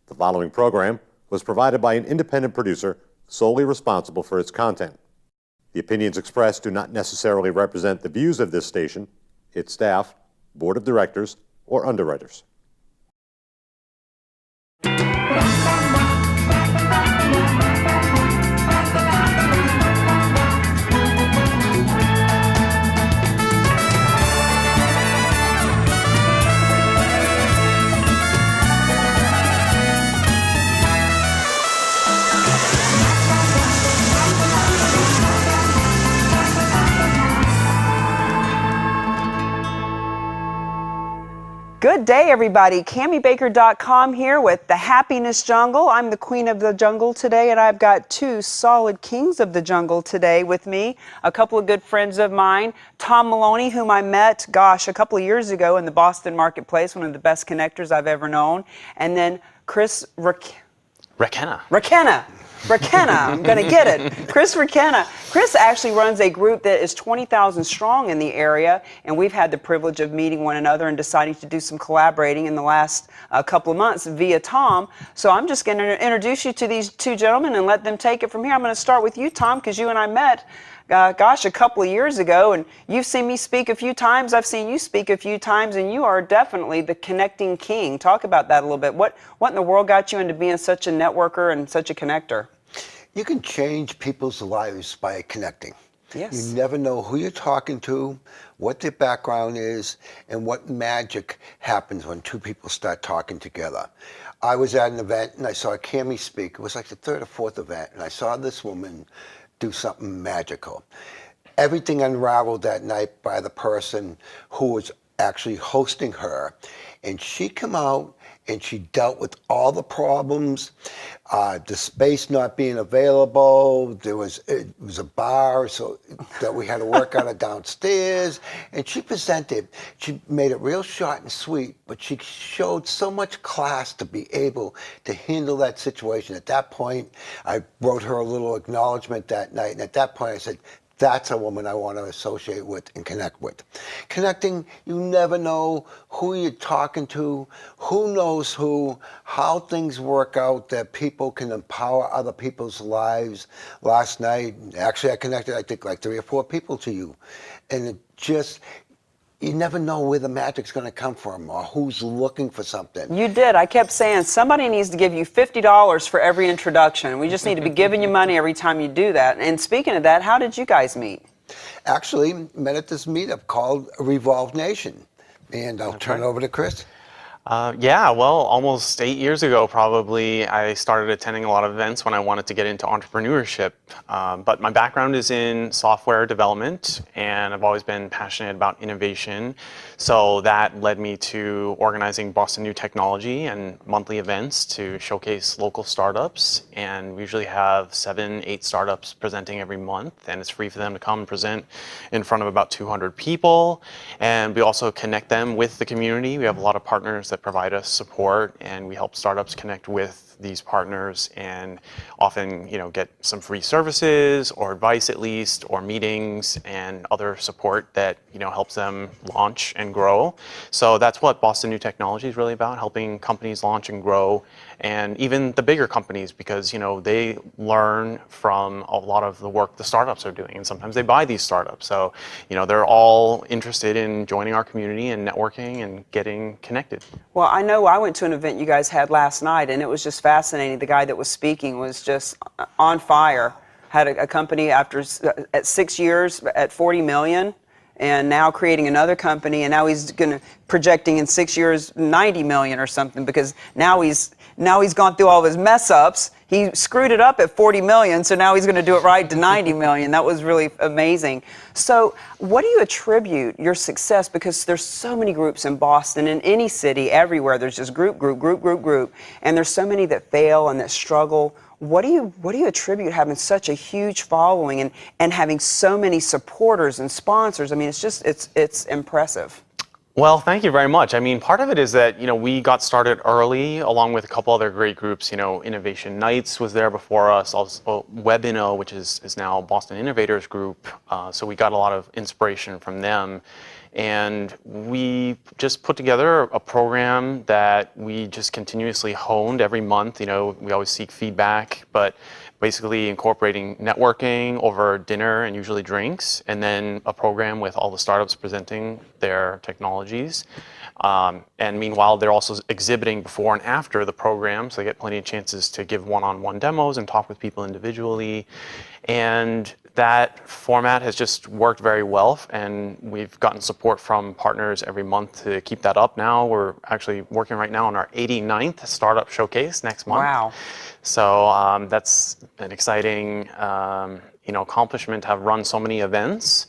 The following program was provided by an independent producer solely responsible for its content. The opinions expressed do not necessarily represent the views of this station, its staff, board of directors, or underwriters. Good day, everybody. CamiBaker.com here with the Happiness Jungle. I'm the queen of the jungle today, and I've got two solid kings of the jungle today with me. A couple of good friends of mine, Tom Maloney, whom I met, gosh, a couple of years ago in the Boston marketplace, one of the best connectors I've ever known. And then Chris Requena. I'm going to get it. Chris Requena. Chris actually runs a group that is 20,000 strong in the area, and we've had the privilege of meeting one another and deciding to do some collaborating in the last couple of months via Tom. So I'm just going to introduce you to these two gentlemen and let them take it from here. I'm going to start with you, Tom, because you and I met a couple of years ago, and you've seen me speak a few times. I've seen you speak a few times, and you are definitely the connecting king. Talk about that a little bit. What in the world got you into being such a networker and such a connector? You can change people's lives by connecting. Yes. You never know who you're talking to, what their background is, and what magic happens when two people start talking together. I was at an event and I saw Cami speak. It was like the third or fourth event, and I saw this woman do something magical. Everything unraveled that night by the person who was actually hosting her, and she came out and she dealt with all the problems, the space not being available. It was a bar, so that we had to work on it downstairs. And she presented. She made it real short and sweet, but she showed so much class to be able to handle that situation. At that point, I wrote her a little acknowledgement that night, and at that point I said, that's a woman I want to associate with and connect with. Connecting, you never know who you're talking to, who knows who, how things work out, that people can empower other people's lives. Last night, actually I connected, I think, like 3 or 4 people to you. And it just, you never know where the magic's going to come from or who's looking for something. You did. I kept saying somebody needs to give you $50 for every introduction. We just need to be giving you money every time you do that. And speaking of that, how did you guys meet? Actually, met at this meetup called Revolve Nation. And I'll turn it over to Chris. Yeah, well, almost 8 years ago, probably, I started attending a lot of events when I wanted to get into entrepreneurship. But my background is in software development, and I've always been passionate about innovation. So that led me to organizing Boston New Technology and monthly events to showcase local startups. And we usually have 7, 8 startups presenting every month, and it's free for them to come and present in front of about 200 people. And we also connect them with the community. We have a lot of partners that provide us support, and we help startups connect with these partners and often, get some free services or advice at least, or meetings and other support that, helps them launch and grow. So that's what Boston New Technology is really about, helping companies launch and grow, and even the bigger companies, because, they learn from a lot of the work the startups are doing, and sometimes they buy these startups. So, they're all interested in joining our community and networking and getting connected. Well, I know I went to an event you guys had last night, and it was just fascinating. The guy that was speaking was just on fire. Had a company at 6 years at 40 million, and now creating another company, and now he's projecting in 6 years 90 million or something, because now he's gone through all of his mess ups. He screwed it up at 40 million, so now he's going to do it right to 90 million. That was really amazing. So what do you attribute your success? Because there's so many groups in Boston, in any city, everywhere. There's just group. And there's so many that fail and that struggle. What do you attribute having such a huge following and having so many supporters and sponsors? I mean, it's impressive. Well, thank you very much. I mean, part of it is that, we got started early along with a couple other great groups. Innovation Nights was there before us, also WebInno, which is now Boston Innovators Group. So we got a lot of inspiration from them. And we just put together a program that we just continuously honed every month. You know, we always seek feedback, but basically incorporating networking over dinner and usually drinks, and then a program with all the startups presenting their technologies. And meanwhile, they're also exhibiting before and after the program, so they get plenty of chances to give one-on-one demos and talk with people individually. And that format has just worked very well, and we've gotten support from partners every month to keep that up now. We're actually working right now on our 89th Startup Showcase next month. Wow. So that's an exciting accomplishment to have run so many events.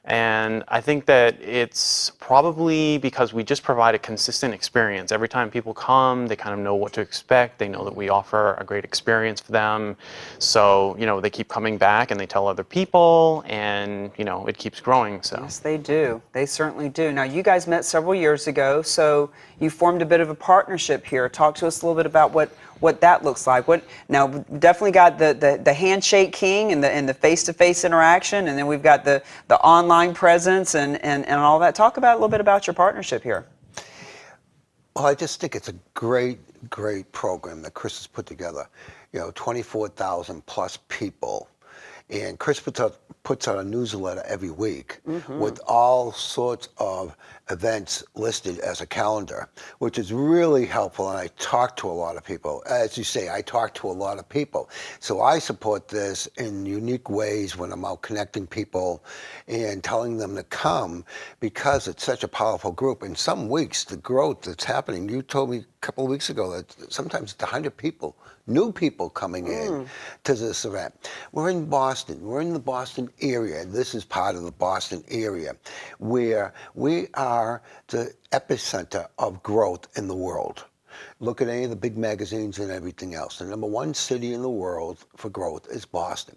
And I think that it's probably because we just provide a consistent experience. Every time people come, they kind of know what to expect. They know that we offer a great experience for them. So, they keep coming back and they tell other people, and, it keeps growing. So. Yes, they do. They certainly do. Now, you guys met several years ago, so you formed a bit of a partnership here. Talk to us a little bit about what that looks like. Now, we definitely got the handshake king and the face-to-face interaction, and then we've got the online presence and all that. Talk about a little bit about your partnership here. Well, I just think it's a great program that Chris has put together. 24,000 plus people. And Chris puts out a newsletter every week with all sorts of events listed as a calendar, which is really helpful. And I talk to a lot of people. As you say, I talk to a lot of people. So I support this in unique ways when I'm out connecting people and telling them to come, because it's such a powerful group. In some weeks, the growth that's happening, you told me a couple of weeks ago that sometimes it's 100 people, new people coming in to this event. We're in Boston. We're in the Boston area. This is part of the Boston area where we are the epicenter of growth in the world. Look at any of the big magazines and everything else. The number one city in the world for growth is Boston.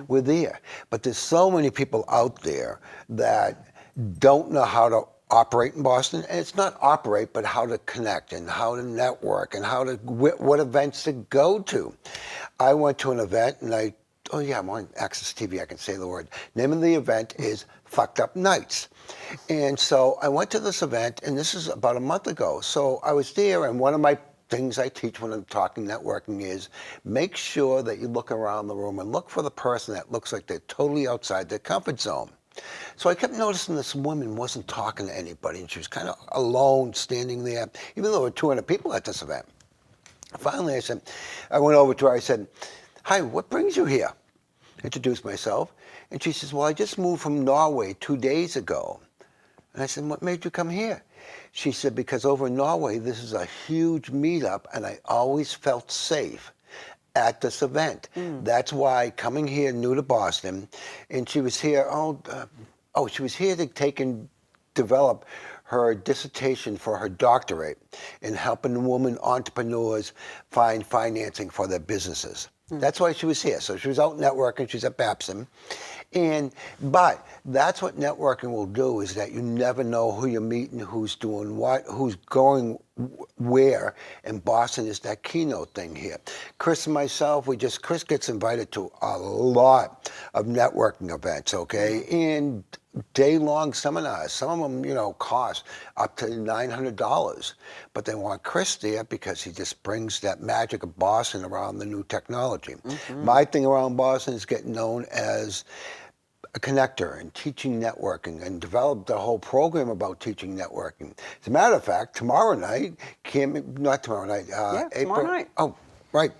We're there. But there's so many people out there that don't know how to operate in Boston, and it's not operate, but how to connect and how to network and what events to go to. I went to an event and I'm on Access TV, I can say the word. Name of the event is Fucked Up Nights. And so I went to this event, and this is about a month ago. So I was there, and one of my things I teach when I'm talking networking is make sure that you look around the room and look for the person that looks like they're totally outside their comfort zone. So I kept noticing this woman wasn't talking to anybody, and she was kind of alone standing there, even though there were 200 people at this event. Finally, I went over to her, I said, "Hi, what brings you here?" Introduced myself, and she says, "Well, I just moved from Norway 2 days ago." And I said, "What made you come here?" She said, "Because over in Norway, this is a huge meetup, and I always felt safe at this event. That's why coming here new to Boston," and she was here, she was here to take and develop her dissertation for her doctorate in helping women entrepreneurs find financing for their businesses. That's why she was here. So she was out networking. She's at Babson. But that's what networking will do, is that you never know who you're meeting, who's doing what, who's going where. And Boston is that keynote thing here. Chris and myself, Chris gets invited to a lot of networking events, okay? And day-long seminars. Some of them, cost up to $900. But they want Chris there because he just brings that magic of Boston around the new technology. My thing around Boston is getting known as a connector and teaching networking, and developed a whole program about teaching networking. As a matter of fact, tomorrow night, April, tomorrow night. Oh, right.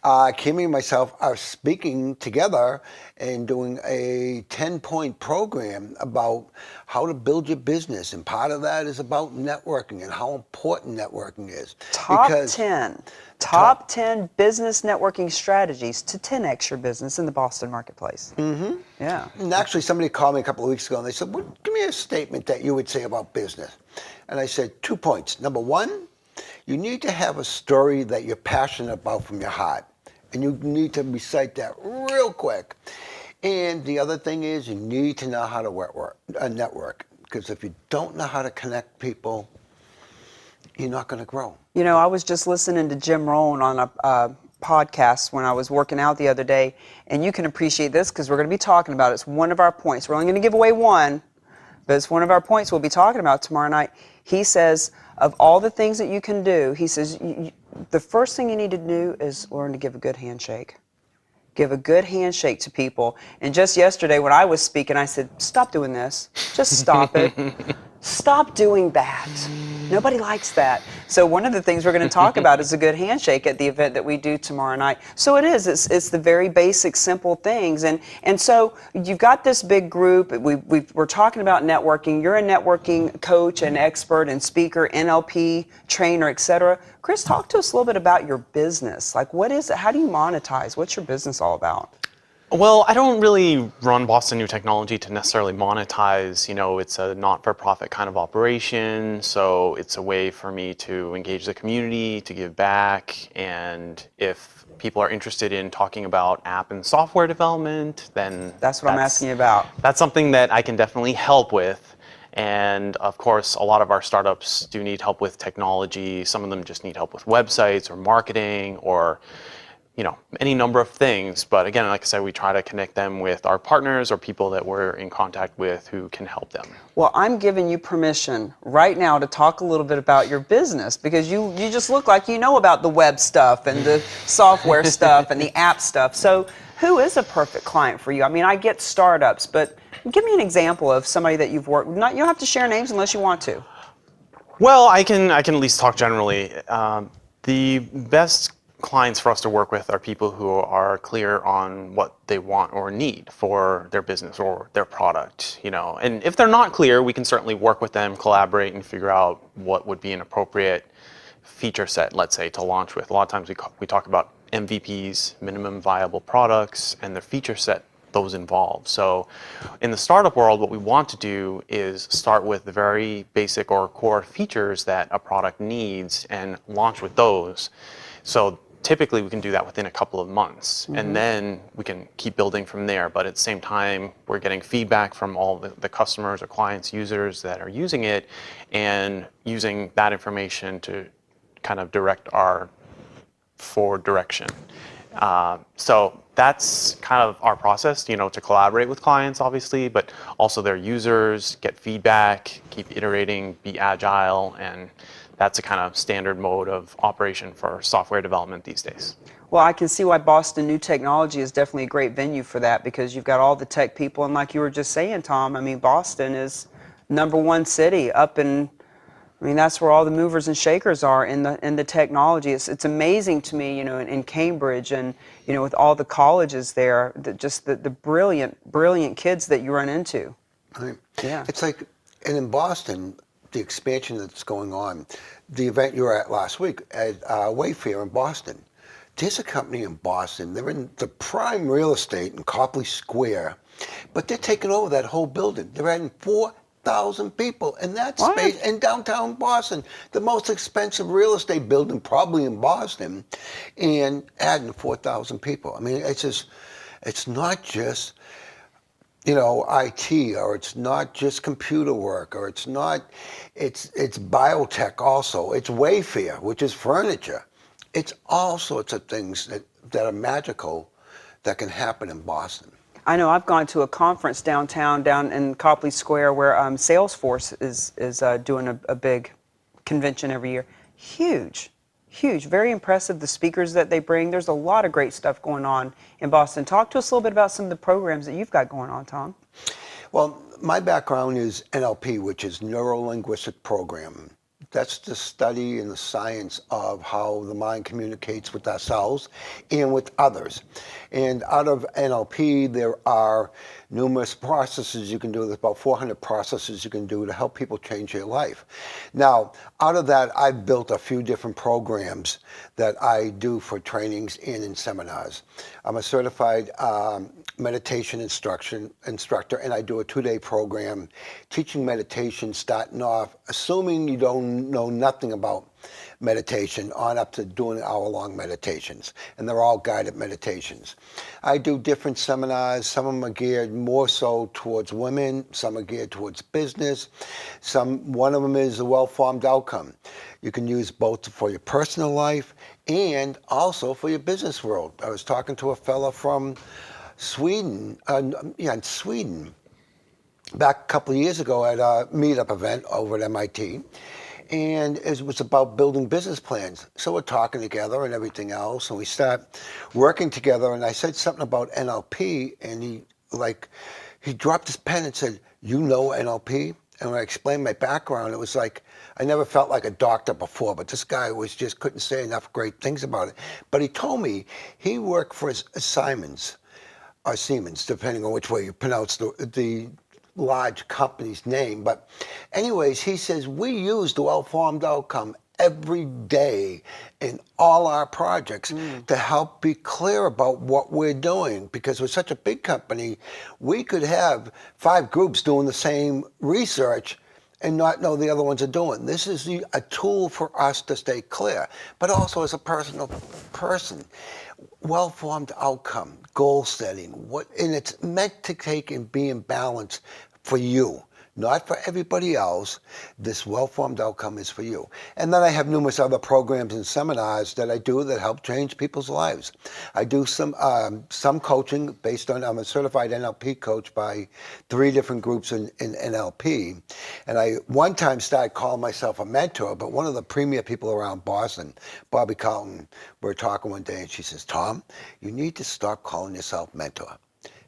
Cami and myself are speaking together and doing a 10-point program about how to build your business. And part of that is about networking and how important networking is. Top 10 business networking strategies to 10x your business in the Boston marketplace. Yeah. And actually, somebody called me a couple of weeks ago and they said, "Well, give me a statement that you would say about business." And I said, 2 points. Number one, you need to have a story that you're passionate about from your heart. And you need to recite that real quick. And the other thing is, you need to know how to network. Because if you don't know how to connect people, you're not going to grow. I was just listening to Jim Rohn on a podcast when I was working out the other day. And you can appreciate this because we're going to be talking about it. It's one of our points. We're only going to give away one. but it's one of our points we'll be talking about tomorrow night. He says, of all the things that you can do, he says, the first thing you need to do is learn to give a good handshake. Give a good handshake to people. And just yesterday when I was speaking, I said, stop doing this. Just stop it. Stop doing that. Nobody likes that. So one of the things we're going to talk about is a good handshake at the event that we do tomorrow night. So it is. It's the very basic, simple things. And so you've got this big group. We're talking about networking. You're a networking coach and expert and speaker, NLP trainer, etc. Chris, talk to us a little bit about your business. Like, what is it? How do you monetize? What's your business all about? Well, I don't really run Boston New Technology to necessarily monetize. You know, it's a not-for-profit kind of operation, so it's a way for me to engage the community, to give back, and if people are interested in talking about app and software development, then that's what I'm asking you about. That's something that I can definitely help with. And of course, a lot of our startups do need help with technology. Some of them just need help with websites or marketing or any number of things. But again, like I said, we try to connect them with our partners or people that we're in contact with who can help them. Well, I'm giving you permission right now to talk a little bit about your business, because you just look like you know about the web stuff and the software stuff and the app stuff. So who is a perfect client for you? I mean, I get startups, but give me an example of somebody that you've worked with. You don't have to share names unless you want to. Well, I can at least talk generally. The best clients for us to work with are people who are clear on what they want or need for their business or their product, And if they're not clear, we can certainly work with them, collaborate, and figure out what would be an appropriate feature set, let's say, to launch with. A lot of times we talk about MVPs, minimum viable products, and the feature set those involve. So in the startup world, what we want to do is start with the very basic or core features that a product needs and launch with those. So typically we can do that within a couple of months, and then we can keep building from there. But at the same time, we're getting feedback from all the customers or clients, users that are using it, and using that information to kind of direct our forward direction. So that's kind of our process, to collaborate with clients, obviously, but also their users, get feedback, keep iterating, be agile, and that's a kind of standard mode of operation for software development these days. Well, I can see why Boston New Technology is definitely a great venue for that, because you've got all the tech people, and like you were just saying, Tom, I mean, Boston is #1 city up in, I mean, that's where all the movers and shakers are in the technology. It's amazing to me, in Cambridge and, with all the colleges there, just the brilliant kids that you run into. Right. Yeah. It's like, and in Boston, the expansion that's going on, the event you were at last week at Wayfair in Boston. There's a company in Boston. They're in the prime real estate in Copley Square, but they're taking over that whole building. They're adding 4,000 people in that space in downtown Boston, the most expensive real estate building probably in Boston, and adding 4,000 people. I mean, it's not just IT, or it's not just computer work, or it's biotech also. It's Wayfair, which is furniture. It's all sorts of things that are magical that can happen in Boston. I know I've gone to a conference down in Copley Square where Salesforce is doing a big convention every year. Huge, very impressive, the speakers that they bring. There's a lot of great stuff going on in Boston. Talk to us a little bit about some of the programs that you've got going on, Tom. Well, my background is NLP, which is Neuro-Linguistic Programming. That's the study and the science of how the mind communicates with ourselves and with others. And out of NLP, there are numerous processes you can do. There's about 400 processes you can do to help people change their life. Now, out of that, I've built a few different programs that I do for trainings and in seminars. I'm a certified meditation instructor, and I do a 2-day program teaching meditation, starting off, assuming you don't know nothing about meditation, on up to doing hour-long meditations, and they're all guided meditations. I do different seminars. Some of them are geared more so towards women, some are geared towards business. One of them is a well-formed outcome. You can use both for your personal life and also for your business world. I was talking to a fella from Sweden, back a couple of years ago at a meetup event over at MIT, and it was about building business plans. So we're talking together and everything else, and we start working together, and I said something about NLP, and he dropped his pen and said, "You know NLP?" And when I explained my background, it was like, I never felt like a doctor before, but this guy couldn't say enough great things about it. But he told me he worked for Siemens, or Siemens, depending on which way you pronounce the large company's name. But anyways, he says, we use the well-formed outcome every day in all our projects to help be clear about what we're doing, because we're such a big company, we could have 5 groups doing the same research and not know the other ones are doing. This is a tool for us to stay clear, but also as a personal person. Well-formed outcome, goal setting, and it's meant to take and be in balance for you, not for everybody else. This well-formed outcome is for you. And then I have numerous other programs and seminars that I do that help change people's lives. I do some coaching based on, I'm a certified NLP coach by 3 different groups in NLP. And I one time started calling myself a mentor, but one of the premier people around Boston, Bobby Carlton, we were talking one day and she says, "Tom, you need to stop calling yourself mentor."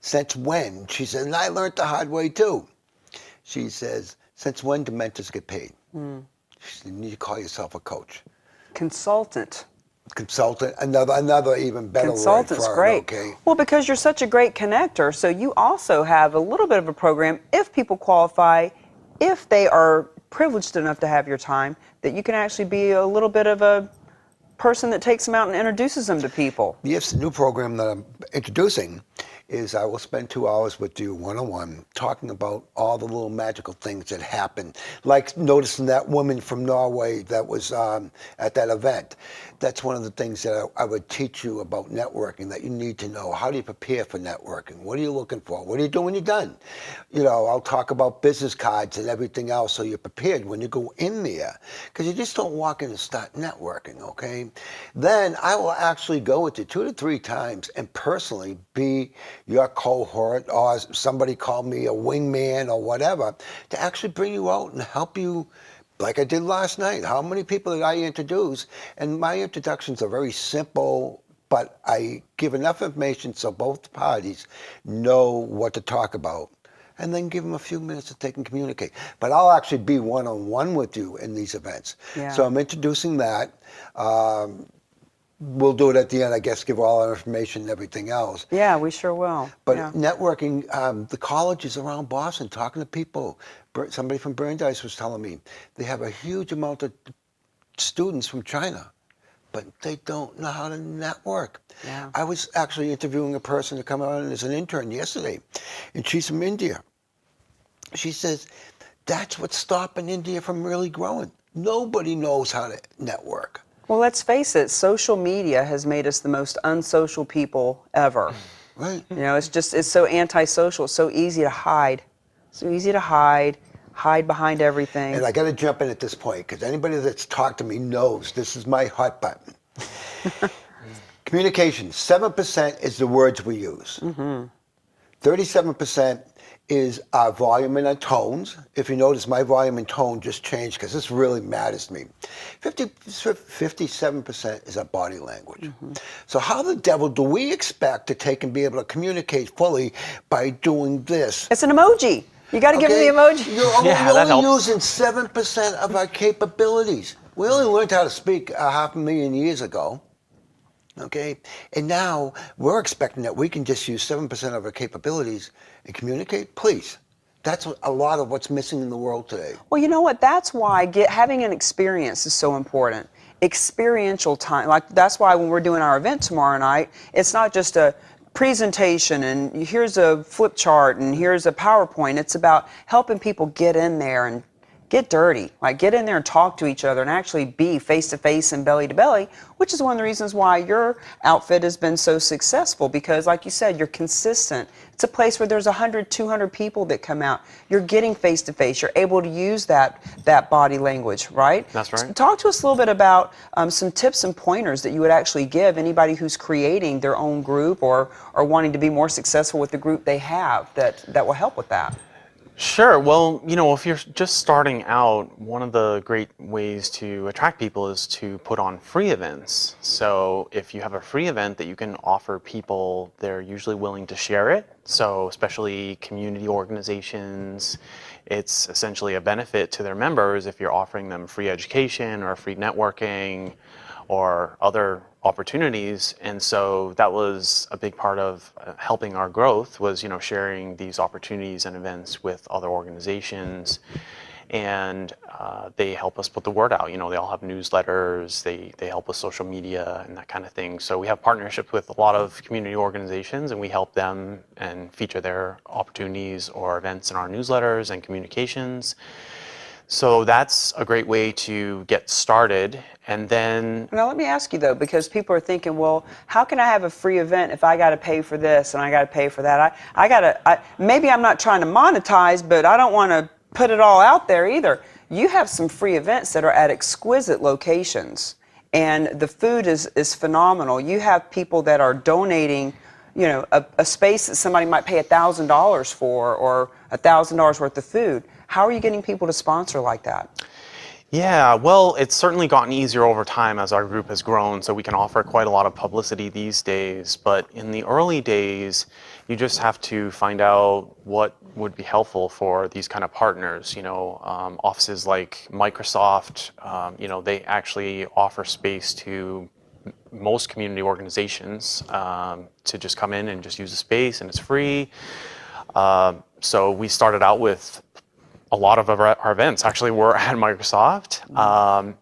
"Since when?" She said, and I learned the hard way too. She says, "Since when do mentors get paid?" She said, "You need to call yourself a coach." Consultant. Consultant, another even better Consultant's word for great. it, okay? Well, because you're such a great connector, so you also have a little bit of a program, if people qualify, if they are privileged enough to have your time, that you can actually be a little bit of a person that takes them out and introduces them to people. Yes, the new program that I'm introducing is I will spend 2 hours with you one-on-one talking about all the little magical things that happen, like noticing that woman from Norway that was at that event. That's one of the things that I would teach you about networking that you need to know. How do you prepare for networking? What are you looking for? What do you do when you're done? You know, I'll talk about business cards and everything else so you're prepared when you go in there, because you just don't walk in and start networking, okay? Then I will actually go with you 2 to 3 times and personally be your cohort, or somebody call me a wingman or whatever, to actually bring you out and help you, like I did last night. How many people did I introduce? And my introductions are very simple, but I give enough information so both parties know what to talk about, and then give them a few minutes that they can communicate. But I'll actually be one-on-one with you in these events. Yeah. So I'm introducing that. We'll do it at the end, I guess, give all our information and everything else. Yeah, we sure will. But yeah. networking, the colleges around Boston, talking to people. Somebody from Brandeis was telling me they have a huge amount of students from China, but they don't know how to network. Yeah. I was actually interviewing a person to come on as an intern yesterday, and she's from India. She says, that's what's stopping India from really growing. Nobody knows how to network. Well, let's face it, social media has made us the most unsocial people ever. Right. You know, it's so antisocial, it's so easy to hide. So easy to hide behind everything. And I got to jump in at this point, because anybody that's talked to me knows this is my hot button. Communication, 7% is the words we use. 37% is our volume and our tones. If you notice, my volume and tone just changed because this really matters to me. 57% is our body language. So how the devil do we expect to take and be able to communicate fully by doing this? It's an emoji. You got to give me the emoji. You're only using 7% of our capabilities. We only learned how to speak 500,000 years ago. Okay, and now we're expecting that we can just use 7% of our capabilities and communicate. Please, that's a lot of what's missing in the world today. Well, you know what? That's why having an experience is so important. Experiential time. Like, that's why when we're doing our event tomorrow night, it's not just a presentation and here's a flip chart and here's a PowerPoint. It's about helping people get in there and get dirty, like get in there and talk to each other and actually be face to face and belly to belly, which is one of the reasons why your outfit has been so successful, because like you said, you're consistent. It's a place where there's 100, 200 people that come out. You're getting face to face. You're able to use that body language, right? That's right. So talk to us a little bit about some tips and pointers that you would actually give anybody who's creating their own group or wanting to be more successful with the group they have that will help with that. Sure. Well, if you're just starting out, one of the great ways to attract people is to put on free events. So if you have a free event that you can offer people, they're usually willing to share it. So especially community organizations, it's essentially a benefit to their members if you're offering them free education or free networking or other opportunities. And so that was a big part of helping our growth was, sharing these opportunities and events with other organizations. And they help us put the word out. They all have newsletters, they help with social media and that kind of thing. So we have partnerships with a lot of community organizations, and we help them and feature their opportunities or events in our newsletters and communications. So that's a great way to get started. And then, Now, let me ask you though, because people are thinking, well, how can I have a free event if I got to pay for this and I got to pay for that? Maybe I'm not trying to monetize, but I don't want to put it all out there either. You have some free events that are at exquisite locations, and the food is phenomenal. You have people that are donating, a space that somebody might pay $1,000 for, or $1,000 worth of food. How are you getting people to sponsor like that? yeah, well, it's certainly gotten easier over time as our group has grown, so we can offer quite a lot of publicity these days. But in the early days, you just have to find out what would be helpful for these kind of partners. Offices like Microsoft, they actually offer space to most community organizations to just come in and just use the space, and it's free. So we started out with a lot of our events actually were at Microsoft.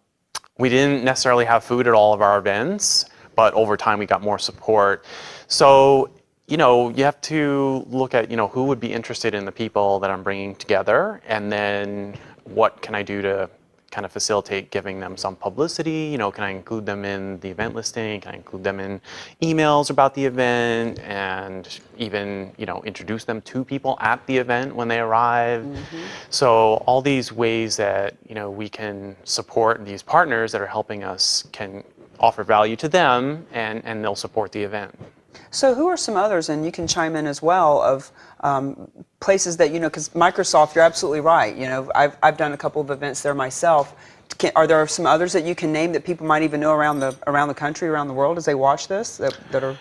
We didn't necessarily have food at all of our events, but over time we got more support. So, you have to look at, who would be interested in the people that I'm bringing together, and then what can I do to kind of facilitate giving them some publicity. Can I include them in the event listing? Can I include them in emails about the event, and even, introduce them to people at the event when they arrive? Mm-hmm. So all these ways that, we can support these partners that are helping us can offer value to them, and they'll support the event. So who are some others, and you can chime in as well, of places that, because Microsoft, you're absolutely right. I've done a couple of events there myself. Are there some others that you can name that people might even know around the country, around the world as they watch this that are?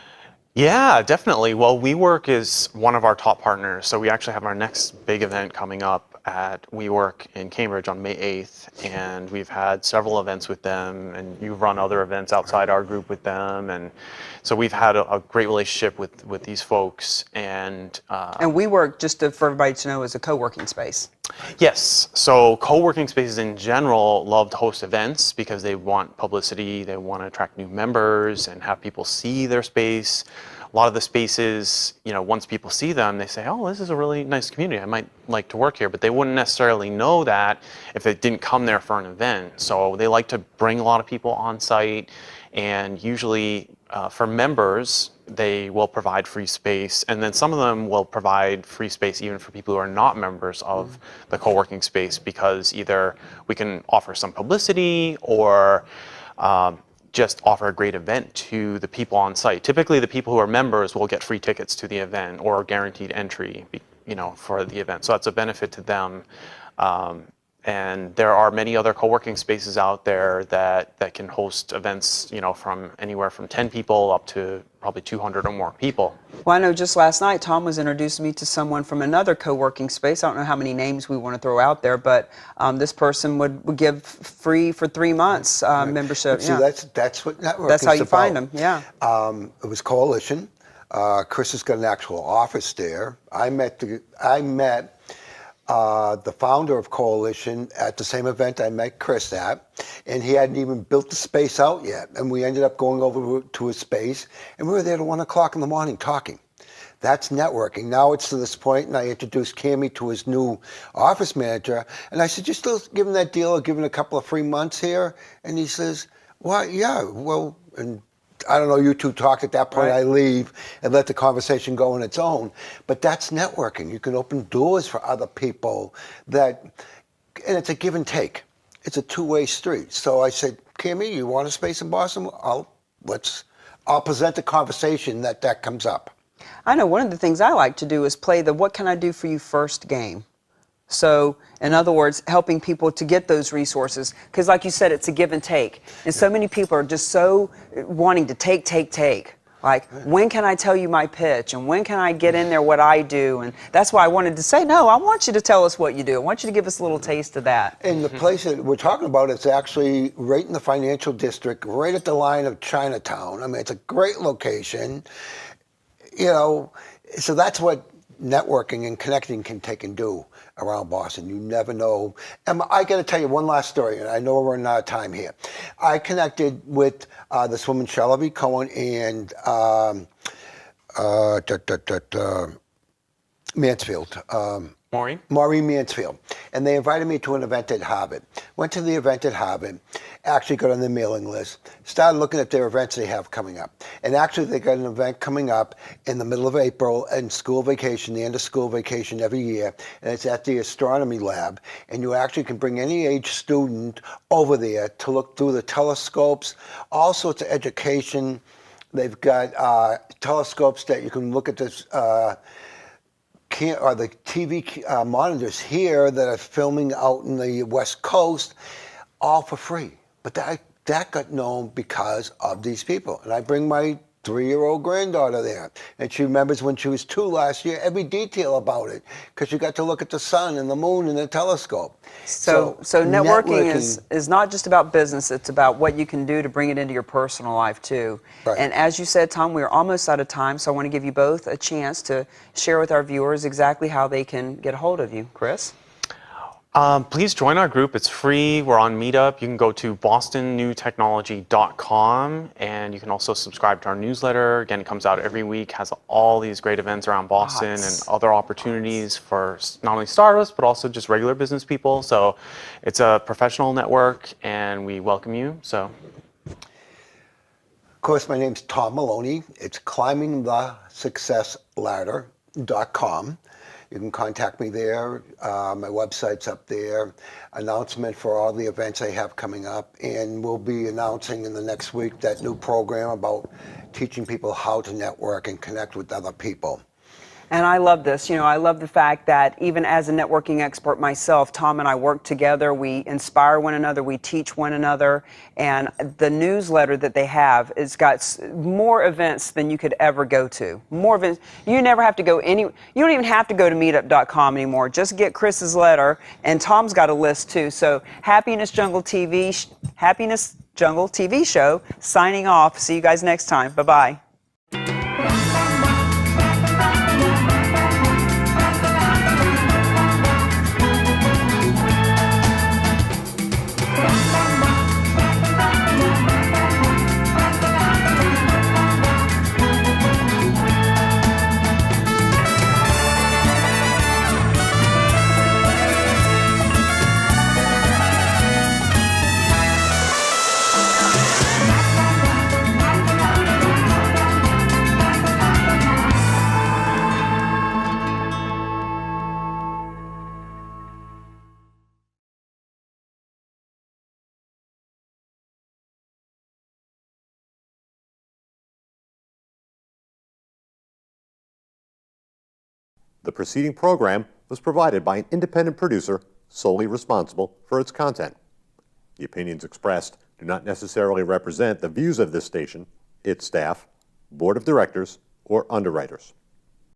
Yeah, definitely. Well, WeWork is one of our top partners. So we actually have our next big event coming up at WeWork in Cambridge on May 8th. And we've had several events with them, and you've run other events outside our group with them. And so we've had a great relationship with these folks. And WeWork, for everybody to know, is a co-working space. Yes. So co-working spaces in general love to host events because they want publicity, they want to attract new members and have people see their space. A lot of the spaces, once people see them, they say, oh, this is a really nice community. I might like to work here, but they wouldn't necessarily know that if they didn't come there for an event. So they like to bring a lot of people on site, and usually for members, they will provide free space, and then some of them will provide free space even for people who are not members of the co-working space, because either we can offer some publicity or just offer a great event to the people on site. Typically, the people who are members will get free tickets to the event or guaranteed entry, for the event. So that's a benefit to them. And there are many other co-working spaces out there that can host events, from anywhere from 10 people up to probably 200 or more people. Well, I know just last night, Tom was introducing me to someone from another co-working space. I don't know how many names we want to throw out there, but this person would give free for 3 months membership. See, that's what networking is. That's how you find them, yeah. It was Coalition. Chris has got an actual office there. I met the founder of Coalition at the same event I met Chris at, and he hadn't even built the space out yet. And we ended up going over to his space, and we were there till 1 o'clock in the morning talking. That's networking. Now it's to this point, and I introduced Cami to his new office manager, and I said, you still give him that deal of giving a couple of free months here? And he says, well, yeah, well, and I don't know, you two talked at that point, right. I leave and let the conversation go on its own. But that's networking. You can open doors for other people and it's a give and take. It's a two-way street. So I said, Cami, you want a space in Boston? I'll present the conversation that comes up. I know one of the things I like to do is play the what can I do for you first game. So, in other words, helping people to get those resources. Because like you said, it's a give and take. And so many people are just so wanting to take. Like, when can I tell you my pitch? And when can I get in there what I do? And that's why I wanted to say, no, I want you to tell us what you do. I want you to give us a little taste of that. And the place that we're talking about is actually right in the financial district, right at the line of Chinatown. I mean, it's a great location. You know, so that's what networking and connecting can take and do around Boston. You never know. And I got to tell you one last story, and I know we're running out of time here. I connected with this woman, Shelby Cohen, and Mansfield. Maureen Mansfield. And they invited me to an event at Harvard. Went to the event at Harvard, actually got on the mailing list, started looking at their events they have coming up. And actually they got an event coming up in the middle of April and school vacation, the end of school vacation every year. And it's at the astronomy lab. And you actually can bring any age student over there to look through the telescopes, all sorts of education. They've got telescopes that you can look at this, the TV monitors here that are filming out in the West Coast, all for free. But that got known because of these people. And I bring my 3-year-old granddaughter there. And she remembers when she was 2 last year, every detail about it, because you got to look at the sun and the moon and the telescope. So networking is not just about business, it's about what you can do to bring it into your personal life too. Right. And as you said, Tom, we're almost out of time, so I want to give you both a chance to share with our viewers exactly how they can get a hold of you. Chris? Please join our group. It's free. We're on Meetup. You can go to bostonnewtechnology.com, and you can also subscribe to our newsletter. Again, it comes out every week, has all these great events around Boston and other opportunities for not only startups, but also just regular business people. So it's a professional network, and we welcome you. So, Of course, my name's Tom Maloney. It's climbingthesuccessladder.com. You can contact me there. My website's up there. Announcement for all the events I have coming up. And we'll be announcing in the next week that new program about teaching people how to network and connect with other people. And I love this. You know, I love the fact that even as a networking expert myself, Tom and I work together. We inspire one another. We teach one another. And the newsletter that they have has got more events than you could ever go to. More events. You never have to go you don't even have to go to meetup.com anymore. Just get Chris's letter. And Tom's got a list too. So Happiness Jungle TV show signing off. See you guys next time. Bye-bye. The preceding program was provided by an independent producer solely responsible for its content. The opinions expressed do not necessarily represent the views of this station, its staff, board of directors, or underwriters.